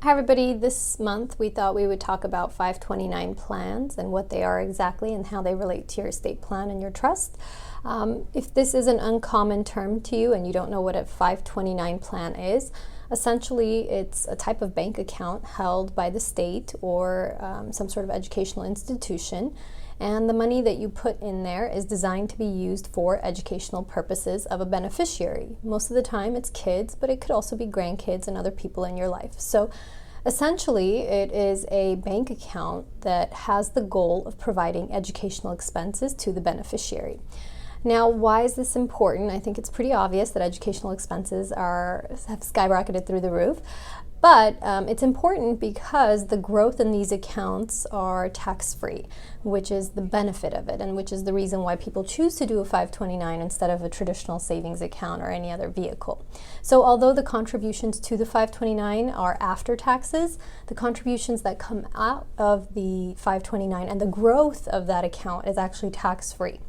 Hi everybody, this month we thought we would talk about 529 plans and what they are exactly and how they relate to your estate plan and your trust. If this is an uncommon term to you and you don't know what a 529 plan is, essentially it's a type of bank account held by the state or some sort of educational institution, and the money that you put in there is designed to be used for educational purposes of a beneficiary. Most of the time it's kids, but it could also be grandkids and other people in your life. So essentially it is a bank account that has the goal of providing educational expenses to the beneficiary. Now, why is this important? I think it's pretty obvious that educational expenses have skyrocketed through the roof. But it's important because the growth in these accounts are tax-free, which is the benefit of it, and which is the reason why people choose to do a 529 instead of a traditional savings account or any other vehicle. So although the contributions to the 529 are after taxes, the contributions that come out of the 529 and the growth of that account is actually tax-free.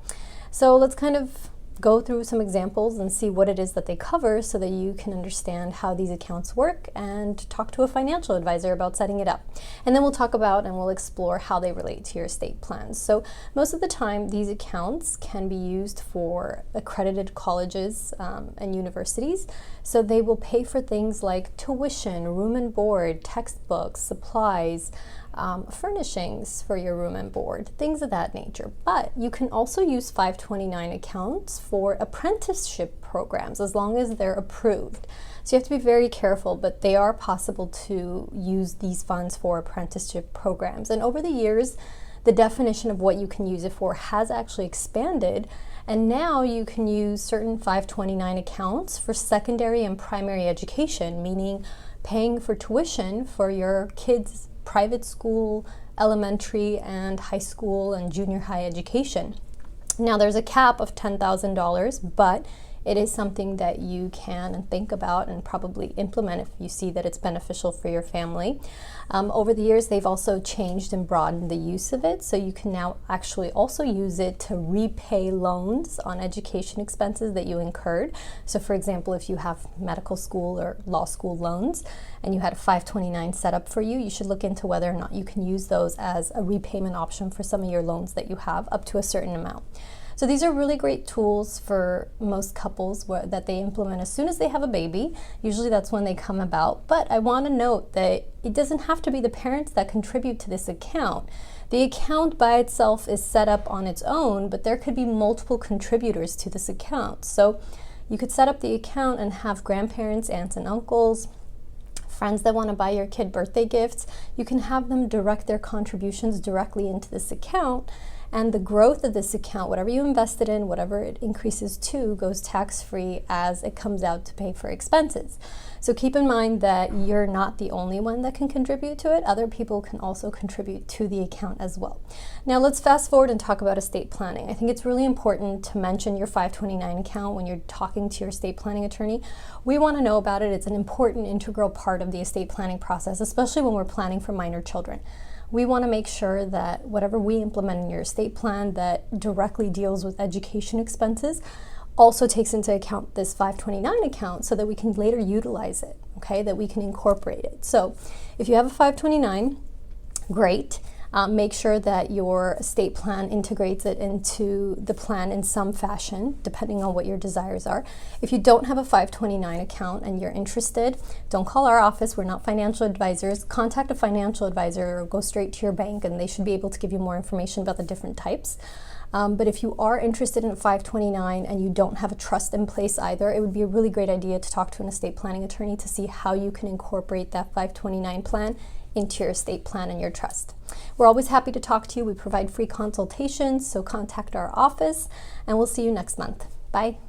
So let's kind of go through some examples and see what it is that they cover so that you can understand how these accounts work and talk to a financial advisor about setting it up. And then we'll talk about and we'll explore how they relate to your estate plans. So most of the time these accounts can be used for accredited colleges and universities. So they will pay for things like tuition, room and board, textbooks, supplies, furnishings for your room and board, things of that nature. But you can also use 529 accounts for apprenticeship programs as long as they're approved. So you have to be very careful, but they are possible to use these funds for apprenticeship programs. And over the years, the definition of what you can use it for has actually expanded, and now you can use certain 529 accounts for secondary and primary education, meaning paying for tuition for your kids' private school, elementary and high school and junior high education. Now there's a cap of $10,000, but it is something that you can think about and probably implement if you see that it's beneficial for your family. Over the years, they've also changed and broadened the use of it, so you can now actually also use it to repay loans on education expenses that you incurred. So for example, if you have medical school or law school loans and you had a 529 set up for you, you should look into whether or not you can use those as a repayment option for some of your loans that you have up to a certain amount. So these are really great tools for most couples that they implement as soon as they have a baby. Usually that's when they come about. But I want to note that it doesn't have to be the parents that contribute to this account. The account by itself is set up on its own, but there could be multiple contributors to this account. So you could set up the account and have grandparents, aunts and uncles, friends that want to buy your kid birthday gifts. You can have them direct their contributions directly into this account. And the growth of this account, whatever you invested in, whatever it increases to, goes tax-free as it comes out to pay for expenses. So keep in mind that you're not the only one that can contribute to it. Other people can also contribute to the account as well. Now let's fast forward and talk about estate planning. I think it's really important to mention your 529 account when you're talking to your estate planning attorney. We want to know about it. It's an important integral part of the estate planning process, especially when we're planning for minor children. We want to make sure that whatever we implement in your estate plan that directly deals with education expenses also takes into account this 529 account so that we can later utilize it, okay, that we can incorporate it. So if you have a 529, great. Make sure that your estate plan integrates it into the plan in some fashion, depending on what your desires are. If you don't have a 529 account and you're interested, don't call our office. We're not financial advisors. Contact a financial advisor or go straight to your bank, and they should be able to give you more information about the different types. But if you are interested in a 529 and you don't have a trust in place either, it would be a really great idea to talk to an estate planning attorney to see how you can incorporate that 529 plan into your estate plan and your trust. We're always happy to talk to you. We provide free consultations, so contact our office, and we'll see you next month. Bye.